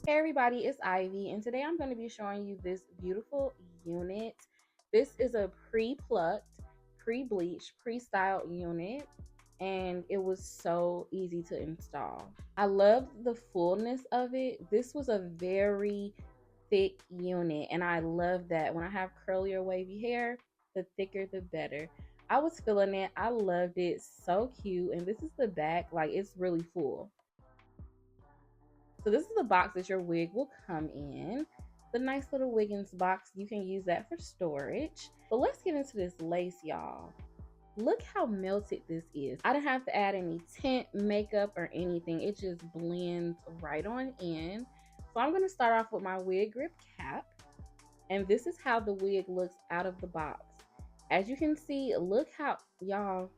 Hey everybody, it's Ivy, and today I'm going to be showing you this beautiful unit. This is a pre-plucked, pre-bleached, pre-styled unit, and it was so easy to install. I loved the fullness of it. This was a very thick unit, and I love that. When I have curly or wavy hair, the thicker the better. I was feeling it. I loved it. So cute. And this is the back. Like, it's really full. So this is the box that your wig will come in. The nice little Wiggins box. You can use that for storage. But let's get into this lace, y'all. Look how melted this is. I didn't have to add any tint, makeup, or anything. It just blends right on in. So I'm going to start off with my wig grip cap. And this is how the wig looks out of the box. As you can see, look how, y'all,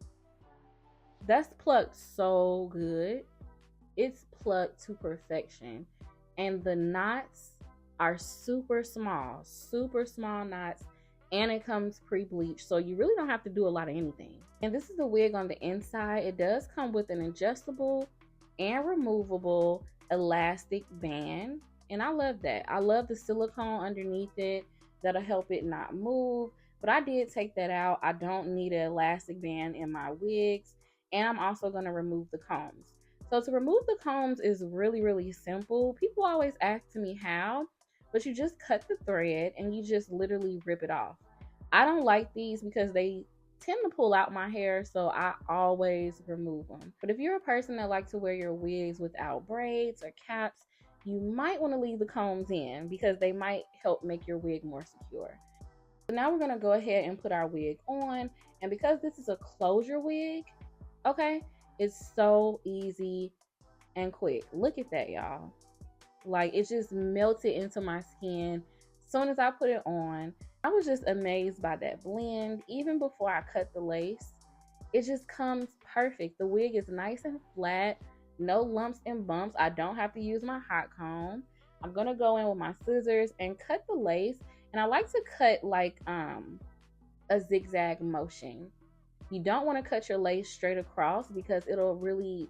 that's plucked so good. It's plucked to perfection, and the knots are super small knots, and it comes pre-bleached, so you really don't have to do a lot of anything. And this is the wig on the inside. It does come with an adjustable and removable elastic band, and I love that. I love the silicone underneath it that'll help it not move, but I did take that out. I don't need an elastic band in my wigs, and I'm also going to remove the combs. So to remove the combs is really, really simple. People always ask me how, but you just cut the thread and you just literally rip it off. I don't like these because they tend to pull out my hair, so I always remove them. But if you're a person that likes to wear your wigs without braids or caps, you might want to leave the combs in because they might help make your wig more secure. So now we're going to go ahead and put our wig on, and because this is a closure wig, okay, it's so easy and quick. Look at that, y'all. Like, it just melted into my skin as soon as I put it on. I was just amazed by that blend. Even before I cut the lace, it just comes perfect. The wig is nice and flat, no lumps and bumps. I don't have to use my hot comb. I'm gonna go in with my scissors and cut the lace, and I like to cut like a zigzag motion. You don't want to cut your lace straight across because it'll really,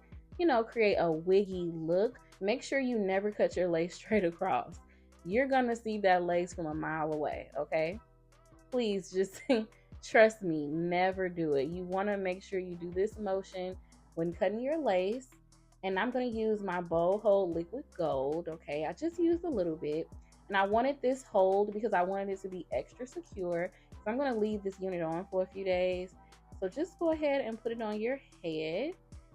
create a wiggy look. Make sure you never cut your lace straight across. You're gonna see that lace from a mile away, okay? Please just trust me, never do it. You want to make sure you do this motion when cutting your lace. And I'm going to use my bow hold liquid gold, okay? I just used a little bit. And I wanted this hold because I wanted it to be extra secure. So I'm going to leave this unit on for a few days. So just go ahead and put it on your head.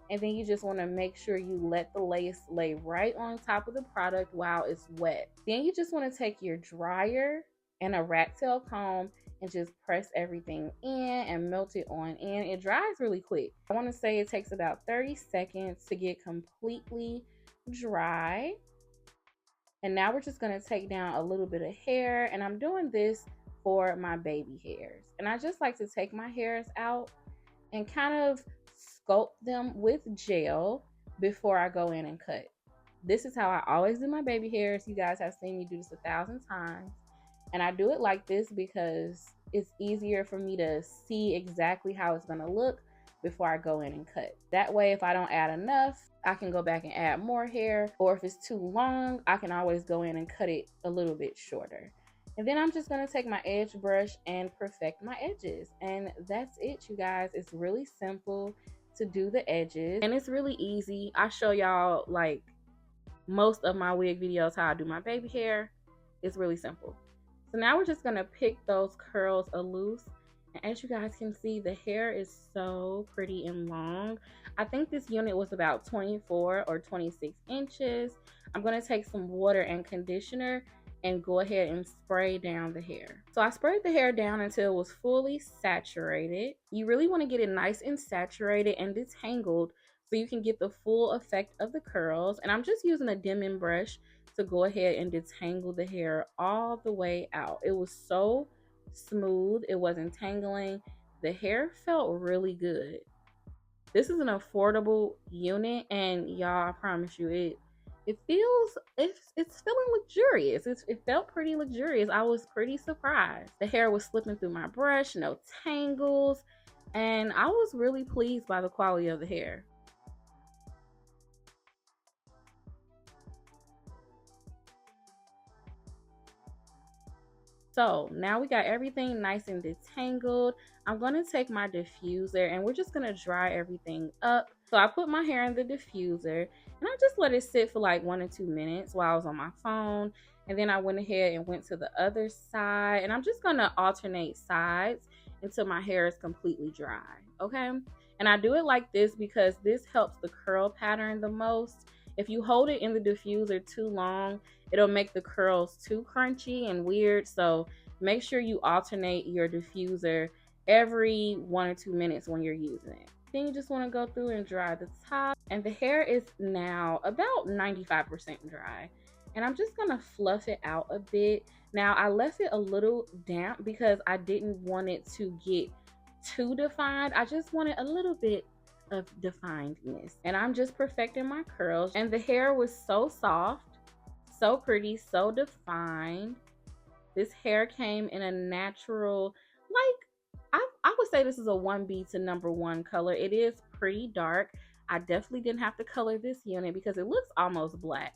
And then you just want to make sure you let the lace lay right on top of the product while it's wet. Then you just want to take your dryer and a rat tail comb and just press everything in and melt it on in. It dries really quick. I want to say it takes about 30 seconds to get completely dry. And now we're just going to take down a little bit of hair, and I'm doing this for my baby hairs. And I just like to take my hairs out and kind of sculpt them with gel before I go in and cut. This is how I always do my baby hairs. You guys have seen me do this 1,000 times. And I do it like this because it's easier for me to see exactly how it's gonna look before I go in and cut. That way, if I don't add enough, I can go back and add more hair. Or if it's too long, I can always go in and cut it a little bit shorter. And then I'm just gonna take my edge brush and perfect my edges. And that's it, you guys. It's really simple to do the edges. And it's really easy. I show y'all like most of my wig videos how I do my baby hair. It's really simple. So now we're just gonna pick those curls loose. And as you guys can see, the hair is so pretty and long. I think this unit was about 24 or 26 inches. I'm gonna take some water and conditioner and go ahead and spray down the hair. So I sprayed the hair down until it was fully saturated. You really wanna get it nice and saturated and detangled so you can get the full effect of the curls. And I'm just using a Denman brush to go ahead and detangle the hair all the way out. It was so smooth, it wasn't tangling. The hair felt really good. This is an affordable unit, and y'all, I promise you, it's feeling luxurious. It felt pretty luxurious. I was pretty surprised. The hair was slipping through my brush, no tangles, and I was really pleased by the quality of the hair. So now we got everything nice and detangled. I'm going to take my diffuser and we're just going to dry everything up. So I put my hair in the diffuser and I just let it sit for like 1 or 2 minutes while I was on my phone. And then I went ahead and went to the other side, and I'm just going to alternate sides until my hair is completely dry. Okay. And I do it like this because this helps the curl pattern the most. If you hold it in the diffuser too long, it'll make the curls too crunchy and weird. So make sure you alternate your diffuser every 1 or 2 minutes when you're using it. Then you just want to go through and dry the top. And the hair is now about 95% dry. And I'm just going to fluff it out a bit. Now I left it a little damp because I didn't want it to get too defined. I just wanted a little bit of definedness. And I'm just perfecting my curls. And the hair was so soft, so pretty, so defined. This hair came in a natural, like, I would say this is a 1B to number 1 color. It is pretty dark. I definitely didn't have to color this unit because it looks almost black.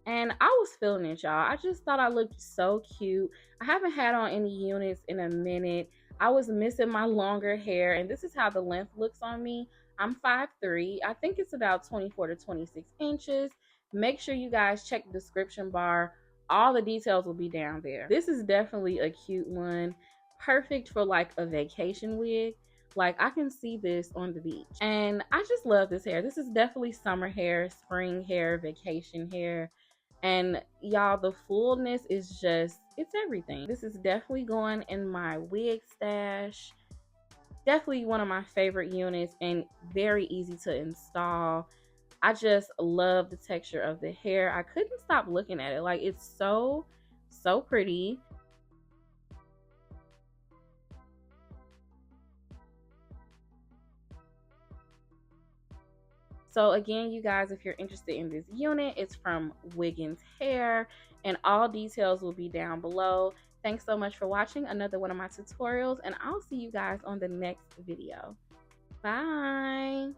And I was feeling it, y'all. I just thought I looked so cute. I haven't had on any units in a minute. I was missing my longer hair, and this is how the length looks on me. I'm 5'3". I think it's about 24 to 26 inches. Make sure you guys check the description bar. All the details will be down there. This is definitely a cute one. Perfect for like a vacation wig. Like, I can see this on the beach. And I just love this hair. This is definitely summer hair, spring hair, vacation hair. And y'all, the fullness is just, it's everything. This is definitely going in my wig stash. Definitely one of my favorite units and very easy to install. I just love the texture of the hair. I couldn't stop looking at it. Like, it's so pretty. So again, you guys, if you're interested in this unit, it's from Wiggins Hair, and all details will be down below. Thanks so much for watching another one of my tutorials, and I'll see you guys on the next video. Bye.